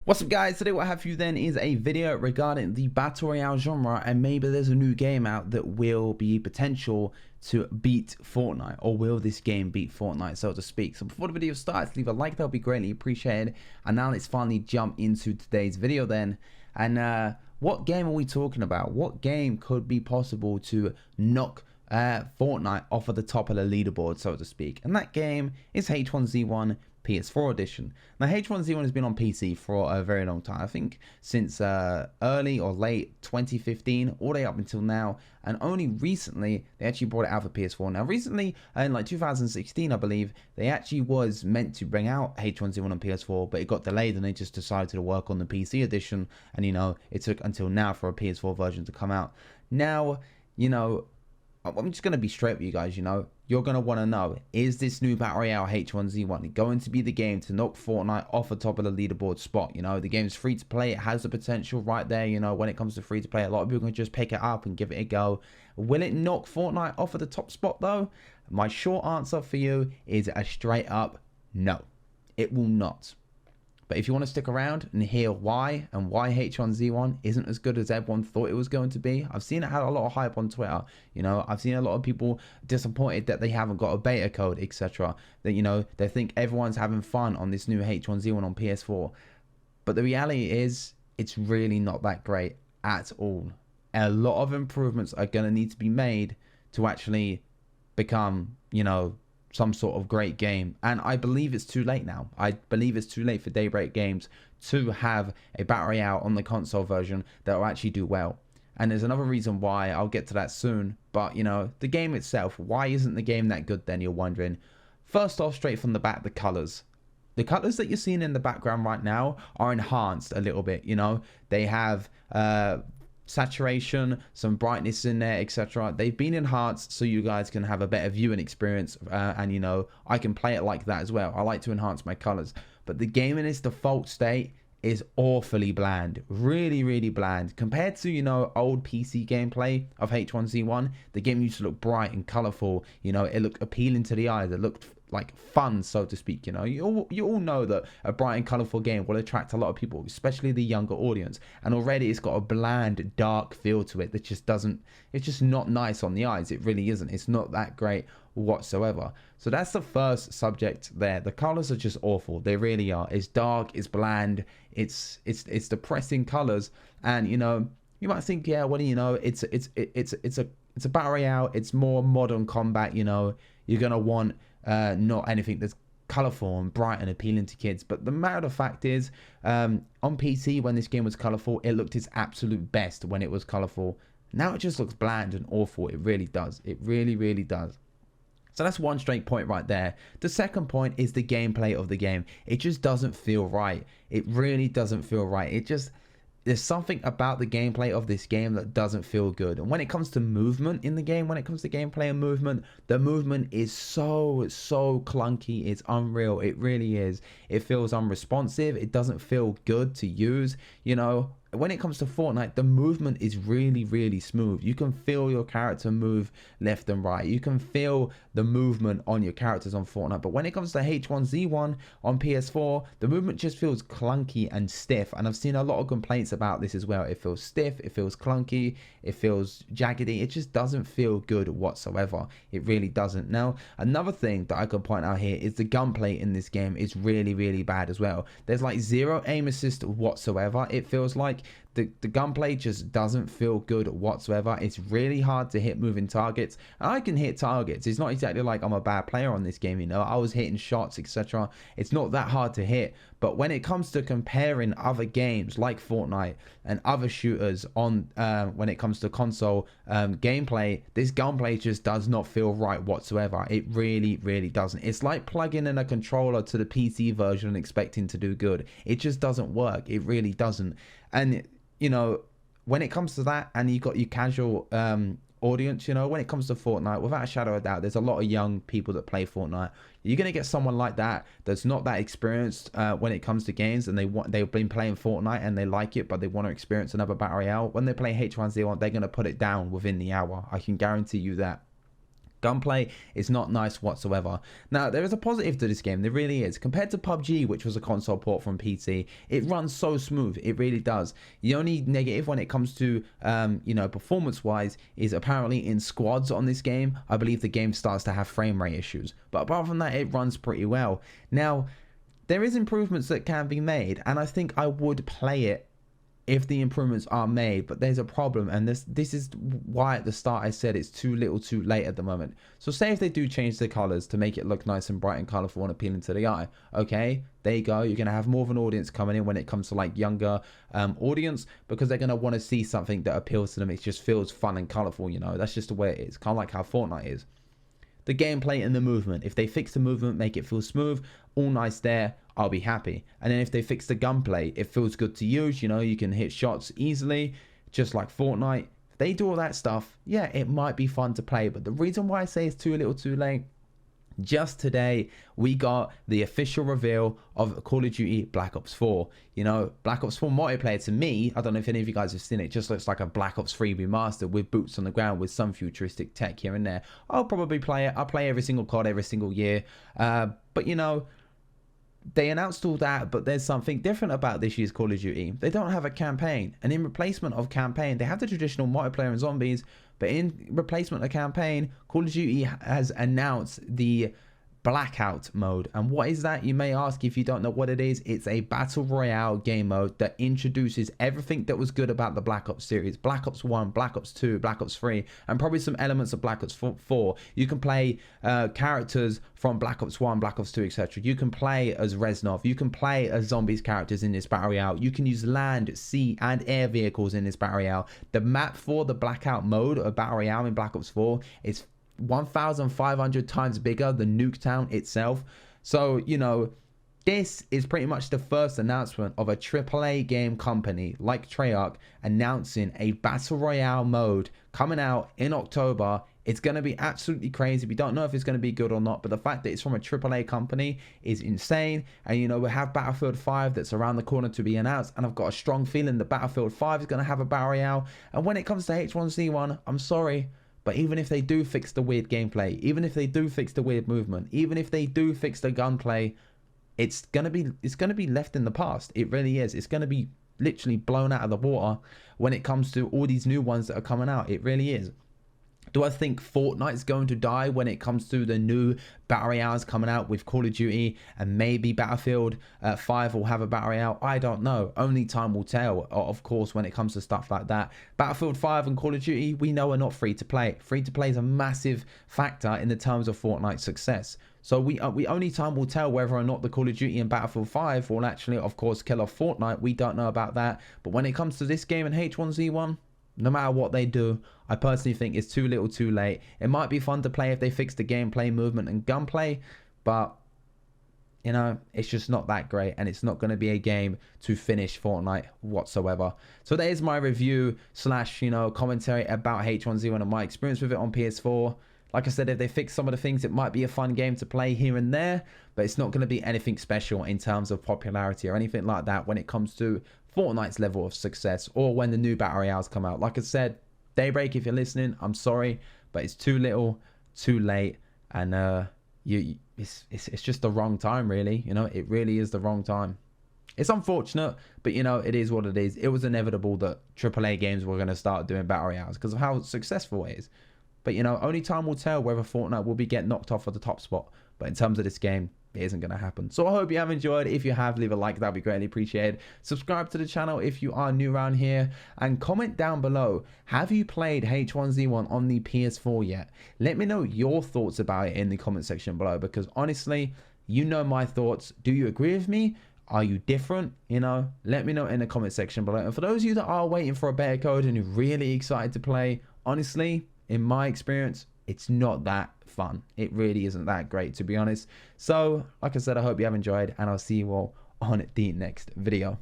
What's up guys, today what I have for you then is a video regarding the Battle Royale genre, and maybe there's a new game out that will be potential to beat Fortnite, or will this game beat Fortnite, so to speak. So before the video starts, leave a like, that would be greatly appreciated. And now let's finally jump into today's video then. And what game are we talking about? What game could be possible to knock Fortnite off of the top of the leaderboard, so to speak? And that game is H1Z1 PS4 edition. Now H1Z1 has been on PC for a very long time. I think since early or late 2015 all the way up until now, and only recently they actually brought it out for PS4. Now recently, in like 2016 I believe, they actually was meant to bring out H1Z1 on PS4, but it got delayed and they just decided to work on the PC edition, and you know, it took until now for a PS4 version to come out. Now, you know, I'm just going to be straight with you guys. You know, you're going to want to know, is this new Battle Royale H1Z1 going to be the game to knock Fortnite off the top of the leaderboard spot? You know, the game's free to play. It has the potential right there. You know, when it comes to free to play, a lot of people can just pick it up and give it a go. Will it knock Fortnite off of the top spot though? My short answer for you is a straight up no. It will not. But if you want to stick around and hear why, and why H1Z1 isn't as good as everyone thought it was going to be, I've seen it had a lot of hype on Twitter. You know, I've seen a lot of people disappointed that they haven't got a beta code, etc. That, you know, they think everyone's having fun on this new H1Z1 on PS4. But the reality is, it's really not that great at all. A lot of improvements are going to need to be made to actually become, you know, some sort of great game. And I believe it's too late now. I believe it's too late for Daybreak Games to have a Battle Royale on the console version that will actually do well. And there's another reason why, I'll get to that soon. But, you know, the game itself, why isn't the game that good then, you're wondering? First off, straight from the bat, the colors. The colors that you're seeing in the background right now are enhanced a little bit, you know. They have saturation, some brightness in there, etc. They've been enhanced so you guys can have a better viewing experience, and you know, I can play it like that as well. I like to enhance my colors, but the game in its default state is awfully bland, really bland compared to, you know, old PC gameplay of H1Z1. The game used to look bright and colorful, you know, it looked appealing to the eyes, it looked like fun, so to speak. You know, you all know that a bright and colorful game will attract a lot of people, especially the younger audience, and already it's got a bland, dark feel to it that just doesn't, it's just not nice on the eyes. It really isn't. It's not that great whatsoever. So that's the first subject there. The colors are just awful. They really are. It's dark, it's bland, it's depressing colors. And you know, you might think, yeah, well, you know, it's a Battle Royale, it's more modern combat. You know, you're gonna want not anything that's colorful and bright and appealing to kids. But the matter of fact is, on PC, when this game was colorful, it looked its absolute best when it was colorful. Now it just looks bland and awful. It really does. It really does. So that's one straight point right there. The second point is the gameplay of the game. It just doesn't feel right. It really doesn't feel right. It just, there's something about the gameplay of this game that doesn't feel good. And when it comes to movement in the game, when it comes to gameplay and movement, the movement is so clunky. It's unreal. It really is. It feels unresponsive. It doesn't feel good to use. You know, when it comes to Fortnite, the movement is really smooth. You can feel your character move left and right. You can feel the movement on your characters on Fortnite. But when it comes to H1Z1 on PS4, the movement just feels clunky and stiff. And I've seen a lot of complaints about this as well. It feels stiff, it feels clunky, it feels jaggedy. It just doesn't feel good whatsoever. It really doesn't. Now, another thing that I could point out here is the gunplay in this game is really bad as well. There's like zero aim assist whatsoever. It feels like the gunplay just doesn't feel good whatsoever. It's really hard to hit moving targets. And I can hit targets. It's not exactly like I'm a bad player on this game, you know. I was hitting shots, etc. It's not that hard to hit. But when it comes to comparing other games like Fortnite and other shooters on when it comes to console gameplay, this gunplay just does not feel right whatsoever. It really doesn't. It's like plugging in a controller to the PC version and expecting to do good. It just doesn't work. It really doesn't. And you know, when it comes to that, and you got your casual audience, you know, when it comes to Fortnite, without a shadow of a doubt, there's a lot of young people that play Fortnite. You're gonna get someone like that that's not that experienced when it comes to games, and they've been playing Fortnite and they like it, but they want to experience another Battle Royale. When they play H1Z1, they're gonna put it down within the hour. I can guarantee you that. Gunplay is not nice whatsoever. Now, there is a positive to this game, there really is. Compared to PUBG, which was a console port from PC, it runs so smooth, it really does. The only negative when it comes to, you know, performance-wise is apparently in squads on this game, I believe the game starts to have frame rate issues. But apart from that, it runs pretty well. Now, there is improvements that can be made, and I think I would play it if the improvements are made, but there's a problem, and this is why at the start I said it's too little too late at the moment. So say if they do change the colors to make it look nice and bright and colorful and appealing to the eye, okay, there you go, you're gonna have more of an audience coming in when it comes to like younger audience, because they're gonna want to see something that appeals to them. It just feels fun and colorful, you know, that's just the way it is, kind of like how Fortnite is. The gameplay and the movement, if they fix the movement, make it feel smooth, all nice there, I'll be happy. And then if they fix the gunplay, it feels good to use, you know, you can hit shots easily, just like Fortnite. If they do all that stuff, yeah, it might be fun to play. But the reason why I say it's too little too late, just today we got the official reveal of Call of Duty Black Ops 4. You know, Black Ops 4 multiplayer, to me, I don't know if any of you guys have seen it, just looks like a Black Ops 3 remastered with boots on the ground with some futuristic tech here and there. I'll probably play it. I'll play every single COD every single year, but you know, they announced all that, but there's something different about this year's Call of Duty. They don't have a campaign, and in replacement of campaign, they have the traditional multiplayer and zombies, but in replacement of campaign, Call of Duty has announced the Blackout mode. And what is that, you may ask if you don't know what it is? It's a battle royale game mode that introduces everything that was good about the Black Ops series. Black Ops 1, Black Ops 2, Black Ops 3, and probably some elements of Black Ops 4. You can play characters from Black Ops 1, Black Ops 2, etc. You can play as Reznov. You can play as zombies characters in this battle royale. You can use land, sea, and air vehicles in this battle royale. The map for the Blackout mode of battle royale in Black Ops 4 is 1,500 times bigger than Nuketown itself. So, you know, this is pretty much the first announcement of a AAA game company like Treyarch announcing a battle royale mode coming out in October. It's going to be absolutely crazy. We don't know if it's going to be good or not, but the fact that it's from a AAA company is insane. And, you know, we have Battlefield 5 that's around the corner to be announced, and I've got a strong feeling that Battlefield 5 is going to have a battle royale. And when it comes to H1Z1, I'm sorry, but even if they do fix the weird gameplay, even if they do fix the weird movement, even if they do fix the gunplay, it's gonna be left in the past. It really is. It's gonna be literally blown out of the water when it comes to all these new ones that are coming out. It really is. Do I think Fortnite's going to die when it comes to the new battle royales coming out with Call of Duty, and maybe Battlefield 5 will have a battle royale? I don't know. Only time will tell, of course, when it comes to stuff like that. Battlefield 5 and Call of Duty, we know are not free to play. Free to play is a massive factor in the terms of Fortnite's success. So we only time will tell whether or not the Call of Duty and Battlefield 5 will actually, of course, kill off Fortnite. We don't know about that. But when it comes to this game in H1Z1, no matter what they do, I personally think it's too little too late. It might be fun to play if they fix the gameplay, movement, and gunplay, but, you know, it's just not that great, and it's not going to be a game to finish Fortnite whatsoever. So that is my review / you know, commentary about H1Z1 and my experience with it on PS4. Like I said, if they fix some of the things, it might be a fun game to play here and there, but it's not going to be anything special in terms of popularity or anything like that when it comes to Fortnite's level of success, or when the new battle royales come out. Like I said, Daybreak, if you're listening, I'm sorry, but it's too little too late, and it's just the wrong time, really. You know, it really is the wrong time. It's unfortunate, but you know, it is what it is. It was inevitable that AAA games were going to start doing battle royales because of how successful it is. But you know, only time will tell whether Fortnite will be getting knocked off at the top spot. But in terms of this game, it isn't going to happen. So I hope you have enjoyed. If you have, leave a like, that'd be greatly appreciated. Subscribe to the channel if you are new around here, and comment down below, have you played H1Z1 on the PS4 yet? Let me know your thoughts about it in the comment section below, because honestly, you know my thoughts. Do you agree with me? Are you different? You know, let me know in the comment section below. And for those of you that are waiting for a better code and you're really excited to play, honestly, in my experience, it's not that fun. It really isn't that great, to be honest. So, like I said, I hope you have enjoyed, and I'll see you all on the next video.